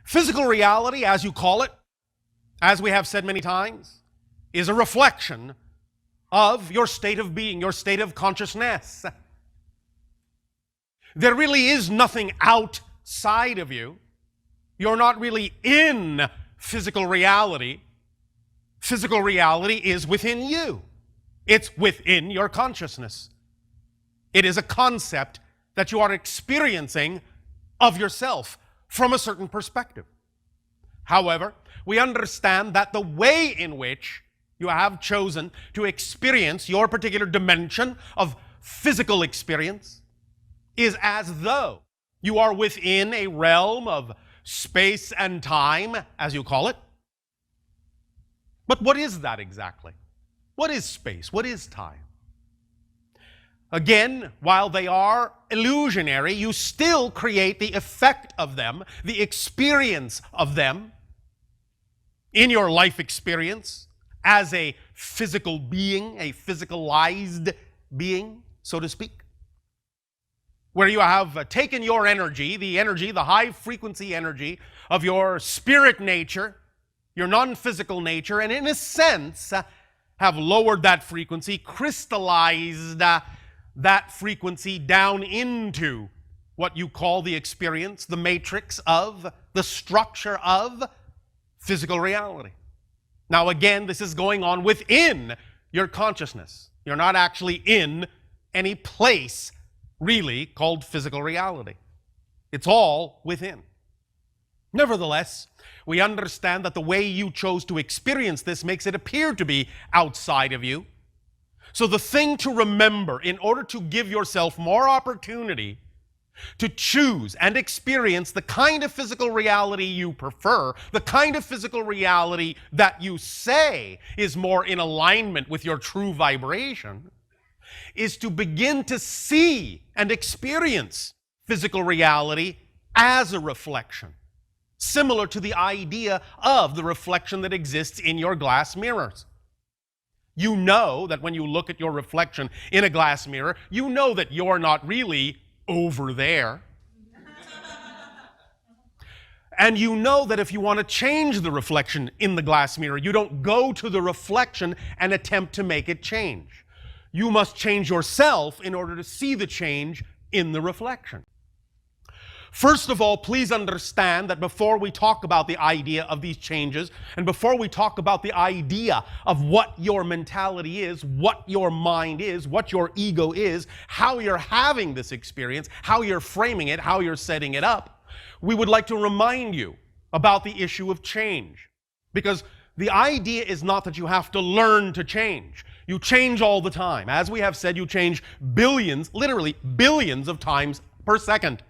Physical reality, as you call it, as we have said many times, is a reflection of your state of being, your state of consciousness. There really is nothing outside of you. You're not really in physical reality. Physical reality is within you. It's within your consciousness. It is a concept that you are experiencing of yourself from a certain perspective. However, we understand that the way in which you have chosen to experience your particular dimension of physical experience is as though you are within a realm of space and time, as you call it. But what is that exactly? What is space? What is time? Again, while they are illusionary, you still create the effect of them, the experience of them in your life experience as a physical being, a physicalized being, so to speak, where you have taken your energy, the high frequency energy of your spirit nature, your non-physical nature, and in a sense have lowered that frequency, crystallized that frequency down into what you call the experience, the matrix of, the structure of physical reality. Now again, this is going on within your consciousness. You're not actually in any place really called physical reality. It's all within. Nevertheless, we understand that the way you chose to experience this makes it appear to be outside of you. So the thing to remember, in order to give yourself more opportunity to choose and experience the kind of physical reality you prefer, the kind of physical reality that you say is more in alignment with your true vibration, is to begin to see and experience physical reality as a reflection, similar to the idea of the reflection that exists in your glass mirrors. You know that when you look at your reflection in a glass mirror, you know that you're not really over there. And you know that if you want to change the reflection in the glass mirror, you don't go to the reflection and attempt to make it change. You must change yourself in order to see the change in the reflection. First of all, please understand that before we talk about the idea of these changes, and before we talk about the idea of what your mentality is, what your mind is, what your ego is, how you're having this experience, how you're framing it, how you're setting it up, we would like to remind you about the issue of change. Because the idea is not that you have to learn to change. You change all the time. As we have said, you change billions, literally billions of times per second.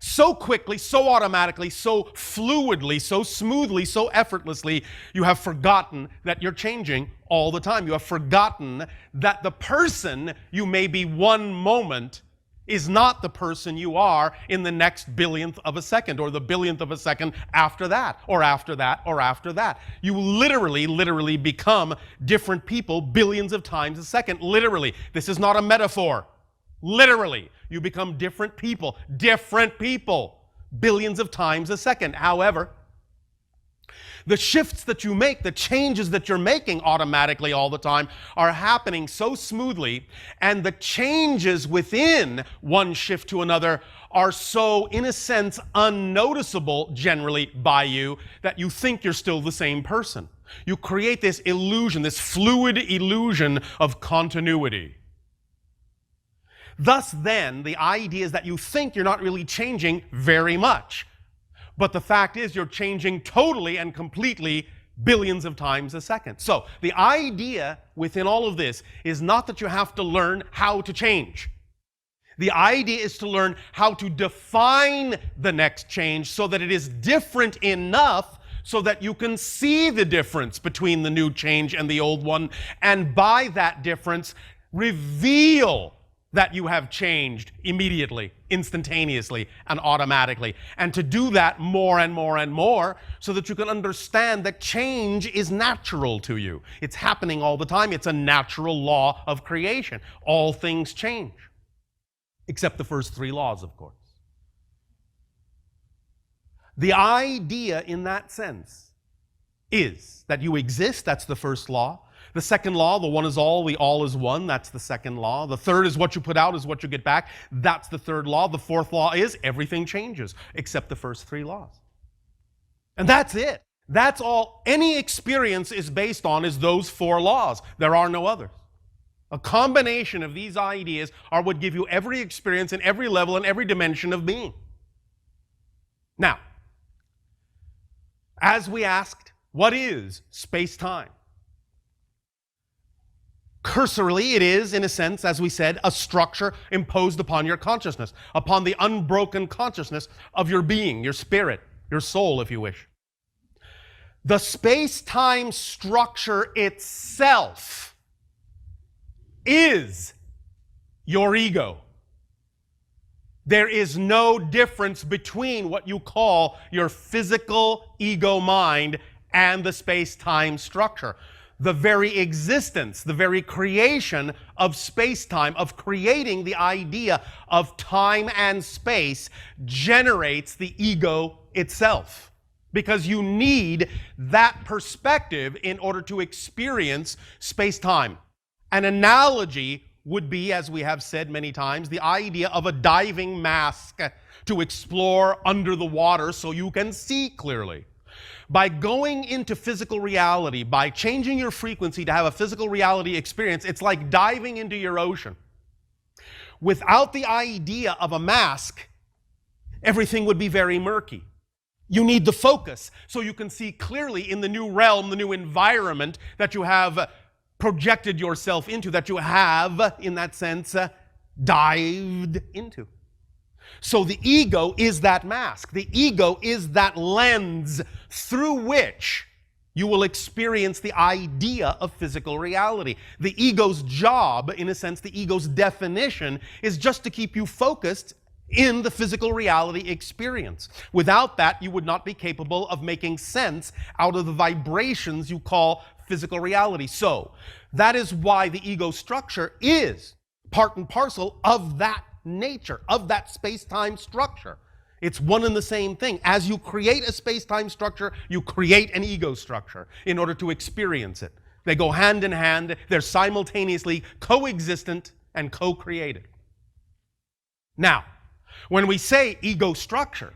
So quickly, so automatically, so fluidly, so smoothly, so effortlessly, you have forgotten that you're changing all the time. You have forgotten that the person you may be one moment is not the person you are in the next billionth of a second, or the billionth of a second after that, or after that, or after that. You literally become different people billions of times a second. Literally. This is not a metaphor. Literally, you become different people, billions of times a second. However, the shifts that you make, the changes that you're making automatically all the time are happening so smoothly, and the changes within one shift to another are so, in a sense, unnoticeable generally by you that you think you're still the same person. You create this illusion, this fluid illusion of continuity. Thus then, the idea is that you think you're not really changing very much. But the fact is you're changing totally and completely billions of times a second. So the idea within all of this is not that you have to learn how to change. The idea is to learn how to define the next change so that it is different enough so that you can see the difference between the new change and the old one, and by that difference, reveal that you have changed immediately, instantaneously, and automatically. And to do that more and more and more so that you can understand that change is natural to you. It's happening all the time. It's a natural law of creation. All things change, except the first three laws, of course. The idea in that sense is that you exist. That's the first law. The second law, the one is all, the all is one. That's the second law. The third is what you put out is what you get back. That's the third law. The fourth law is everything changes except the first three laws. And that's it. That's all any experience is based on, is those four laws. There are no others. A combination of these ideas are what give you every experience in every level and every dimension of being. Now, as we asked, what is space-time? Cursorily, it is, in a sense, as we said, a structure imposed upon your consciousness, upon the unbroken consciousness of your being, your spirit, your soul, if you wish. The space-time structure itself is your ego. There is no difference between what you call your physical ego mind and the space-time structure. The very existence, the very creation of space-time, of creating the idea of time and space, generates the ego itself. Because you need that perspective in order to experience space-time. An analogy would be, as we have said many times, the idea of a diving mask to explore under the water so you can see clearly. By going into physical reality, by changing your frequency to have a physical reality experience, it's like diving into your ocean. Without the idea of a mask, everything would be very murky. You need the focus so you can see clearly in the new realm, the new environment that you have projected yourself into, that you have, in that sense, dived into. So the ego is that mask. The ego is that lens through which you will experience the idea of physical reality. The ego's job, in a sense, the ego's definition, is just to keep you focused in the physical reality experience. Without that, you would not be capable of making sense out of the vibrations you call physical reality. So, that is why the ego structure is part and parcel of that nature, of that space-time structure. It's one and the same thing. As you create a space-time structure, you create an ego structure in order to experience it. They go hand in hand. They're simultaneously coexistent and co-created. Now, when we say ego structure,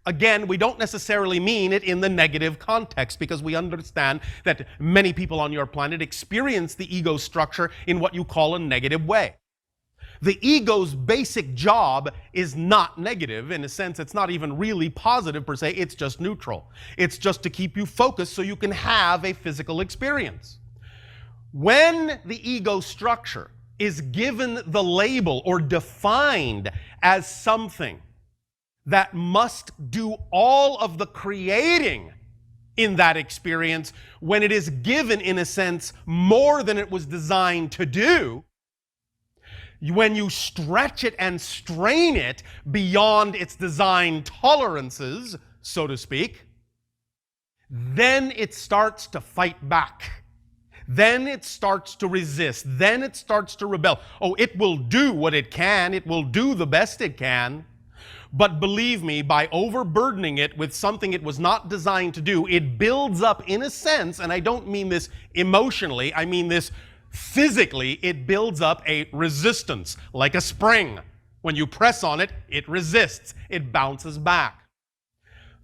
again, we don't necessarily mean it in the negative context, because we understand that many people on your planet experience the ego structure in what you call a negative way. The ego's basic job is not negative. In a sense, it's not even really positive per se. It's just neutral. It's just to keep you focused so you can have a physical experience. When the ego structure is given the label or defined as something that must do all of the creating in that experience, when it is given, in a sense, more than it was designed to do, when you stretch it and strain it beyond its design tolerances, so to speak, then it starts to fight back. Then it starts to resist. Then it starts to rebel. Oh, it will do what it can. It will do the best it can. But believe me, by overburdening it with something it was not designed to do, it builds up, in a sense, and I don't mean this emotionally, I mean this physically, it builds up a resistance, like a spring. When you press on it, it resists. It bounces back.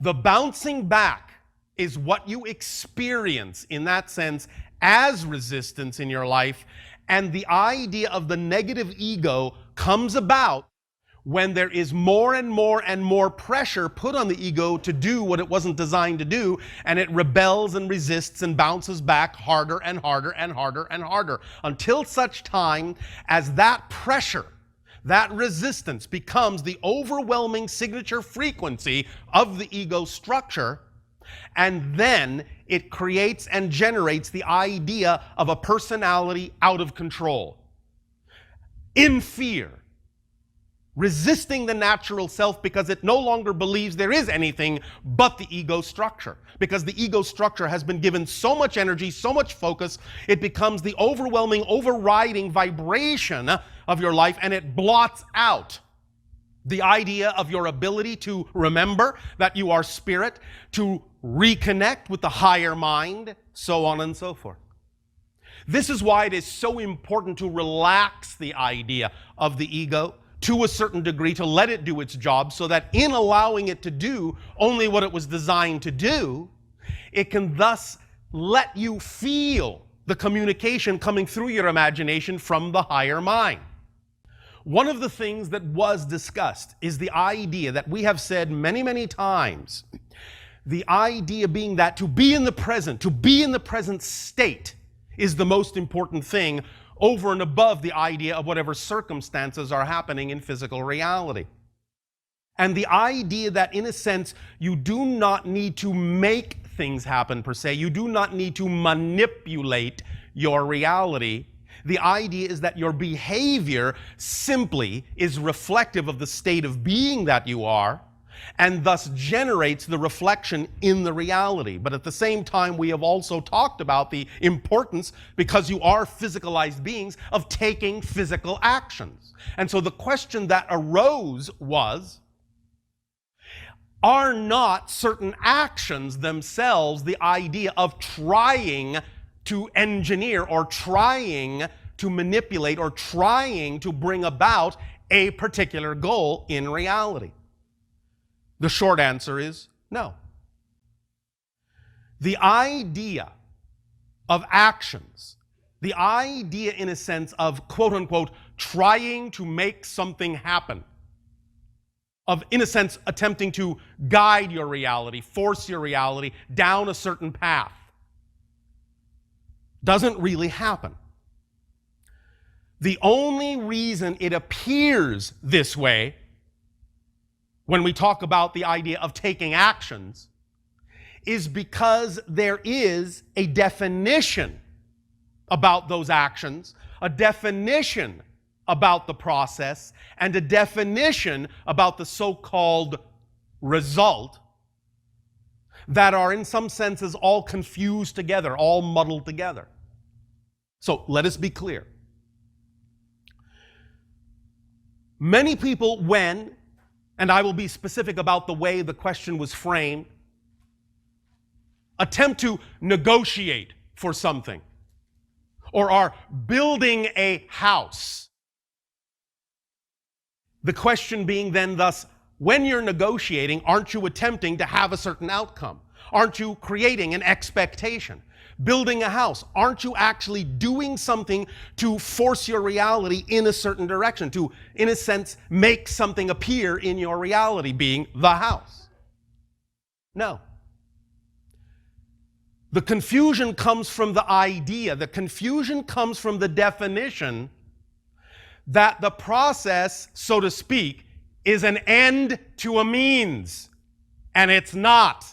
The bouncing back is what you experience, in that sense, as resistance in your life, and the idea of the negative ego comes about when there is more and more and more pressure put on the ego to do what it wasn't designed to do, and it rebels and resists and bounces back harder and harder and harder and harder, until such time as that pressure, that resistance becomes the overwhelming signature frequency of the ego structure, and then it creates and generates the idea of a personality out of control, in fear, resisting the natural self because it no longer believes there is anything but the ego structure. Because the ego structure has been given so much energy, so much focus, it becomes the overwhelming, overriding vibration of your life, and it blots out The idea of your ability to remember that you are spirit, to reconnect with the higher mind, so on and so forth. This is why it is so important to relax the idea of the ego to a certain degree, to let it do its job, so that in allowing it to do only what it was designed to do, it can thus let you feel the communication coming through your imagination from the higher mind. One of the things that was discussed is the idea that we have said many, many times, the idea being that to be in the present state is the most important thing over and above the idea of whatever circumstances are happening in physical reality. And the idea that, in a sense, you do not need to make things happen per se. You do not need to manipulate your reality. The idea is that your behavior simply is reflective of the state of being that you are, and thus generates the reflection in the reality. But at the same time, we have also talked about the importance, because you are physicalized beings, of taking physical actions. And so the question that arose was, are not certain actions themselves the idea of trying to engineer or trying to manipulate or trying to bring about a particular goal in reality? The short answer is no. The idea of actions, the idea in a sense of quote unquote trying to make something happen, of in a sense attempting to guide your reality, force your reality down a certain path, doesn't really happen. The only reason it appears this way, when we talk about the idea of taking actions, is because there is a definition about those actions, a definition about the process, and a definition about the so-called result that are in some senses all confused together, all muddled together. So let us be clear. Many people, and I will be specific about the way the question was framed, attempt to negotiate for something, or are building a house. The question being then thus, when you're negotiating, aren't you attempting to have a certain outcome? Aren't you creating an expectation? Building a house, aren't you actually doing something to force your reality in a certain direction, to, in a sense, make something appear in your reality, being the house? No. The confusion comes from the idea, the confusion comes from the definition that the process, so to speak, is an end to a means, and it's not.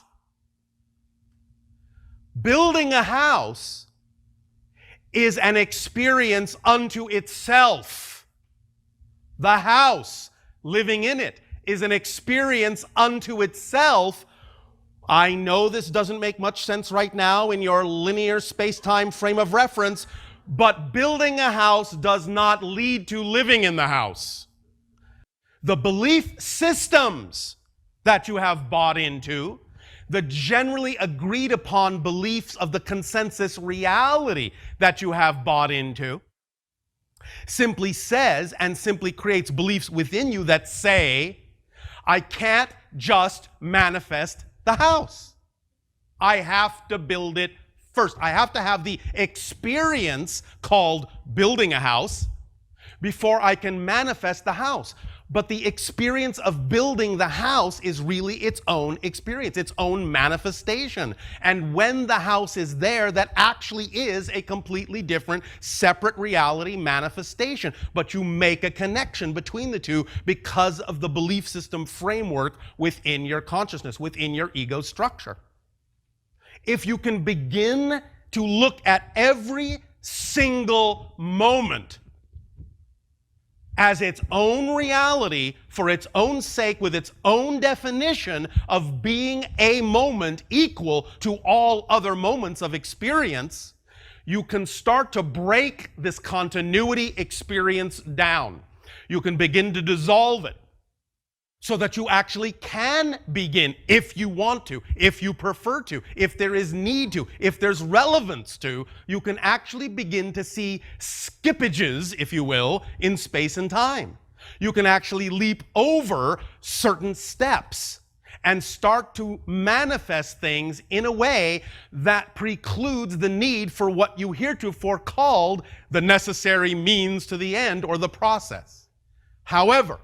Building a house is an experience unto itself. The house, living in it, is an experience unto itself. I know this doesn't make much sense right now in your linear space-time frame of reference, but building a house does not lead to living in the house. The belief systems that you have bought into, the generally agreed upon beliefs of the consensus reality that you have bought into, simply says and simply creates beliefs within you that say, I can't just manifest the house. I have to build it first. I have to have the experience called building a house before I can manifest the house. But the experience of building the house is really its own experience, its own manifestation. And when the house is there, that actually is a completely different, separate reality manifestation. But you make a connection between the two because of the belief system framework within your consciousness, within your ego structure. If you can begin to look at every single moment as its own reality for its own sake, with its own definition of being a moment equal to all other moments of experience, you can start to break this continuity experience down. You can begin to dissolve it. so that you actually can begin, if you want to, if you prefer to, if there is need to, if there's relevance to, you can actually begin to see skippages, if you will, in space and time. You can actually leap over certain steps and start to manifest things in a way that precludes the need for what you heretofore called the necessary means to the end or the process. However,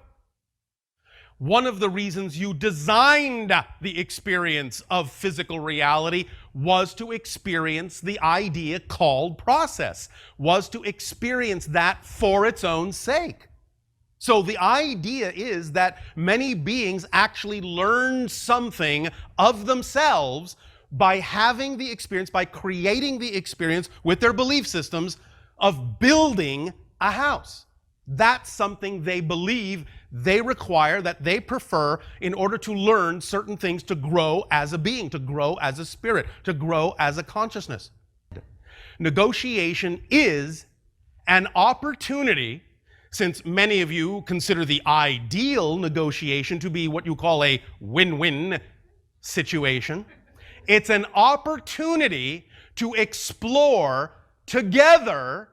one of the reasons you designed the experience of physical reality was to experience the idea called process, was to experience that for its own sake. So the idea is that many beings actually learn something of themselves by having the experience, by creating the experience with their belief systems of building a house. That's something they believe they require, that they prefer in order to learn certain things to grow as a being, to grow as a spirit, to grow as a consciousness. Negotiation is an opportunity, since many of you consider the ideal negotiation to be what you call a win-win situation. It's an opportunity to explore together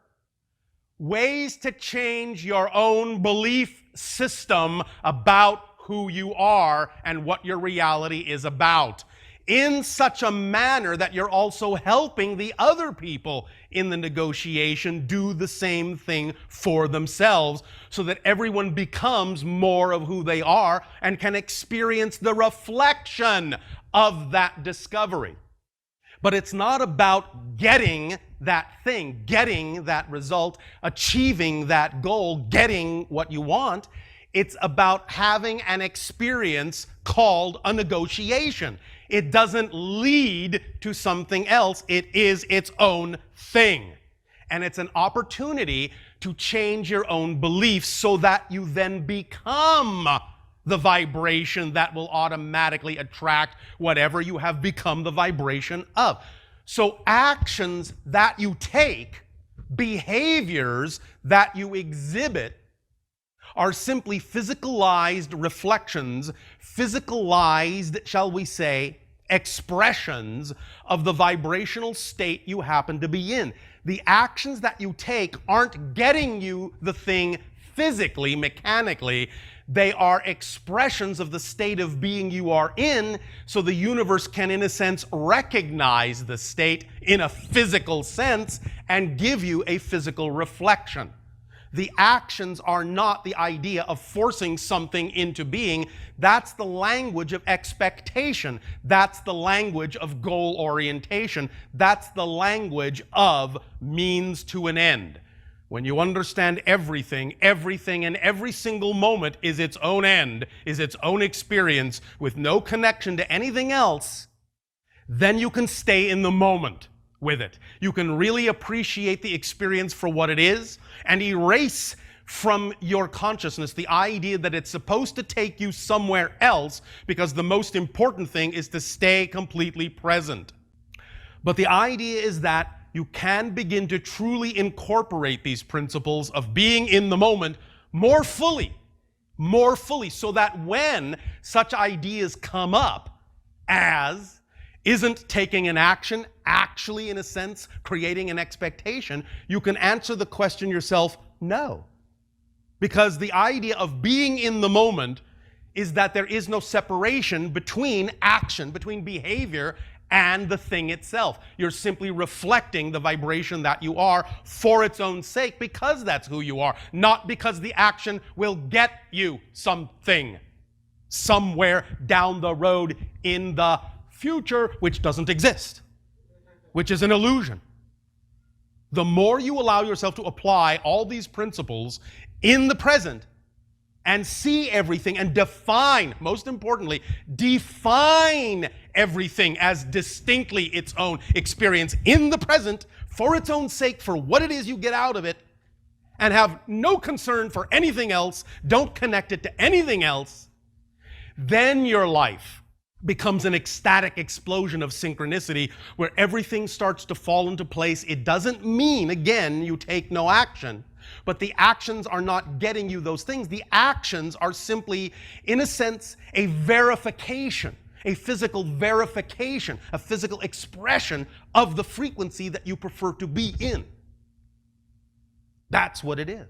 ways to change your own belief system about who you are and what your reality is about, in such a manner that you're also helping the other people in the negotiation do the same thing for themselves, so that everyone becomes more of who they are and can experience the reflection of that discovery. But it's not about getting that thing, getting that result, achieving that goal, getting what you want. It's about having an experience called a negotiation. It doesn't lead to something else. It is its own thing. And it's an opportunity to change your own beliefs so that you then become the vibration that will automatically attract whatever you have become the vibration of. So actions that you take, behaviors that you exhibit, are simply physicalized reflections, physicalized, shall we say, expressions of the vibrational state you happen to be in. The actions that you take aren't getting you the thing physically, mechanically. They are expressions of the state of being you are in, so the universe can, in a sense, recognize the state in a physical sense and give you a physical reflection. The actions are not the idea of forcing something into being. That's the language of expectation. That's the language of goal orientation. That's the language of means to an end. When you understand everything and every single moment is its own end, is its own experience with no connection to anything else, then you can stay in the moment with it. You can really appreciate the experience for what it is and erase from your consciousness the idea that it's supposed to take you somewhere else, because the most important thing is to stay completely present. But the idea is that you can begin to truly incorporate these principles of being in the moment more fully, so that when such ideas come up as isn't taking an action, actually, in a sense, creating an expectation, you can answer the question yourself, no. Because the idea of being in the moment is that there is no separation between action, between behavior, and the thing itself. You're simply reflecting the vibration that you are for its own sake, because that's who you are, not because the action will get you something somewhere down the road in the future, which doesn't exist, which is an illusion. The more you allow yourself to apply all these principles in the present and see everything and define, most importantly, define everything as distinctly its own experience in the present for its own sake, for what it is you get out of it, and have no concern for anything else, don't connect it to anything else, then your life becomes an ecstatic explosion of synchronicity where everything starts to fall into place. It doesn't mean, again, you take no action, But the actions are not getting you those things. The actions are simply, in a sense, a verification, a physical verification, a physical expression of the frequency that you prefer to be in. That's what it is.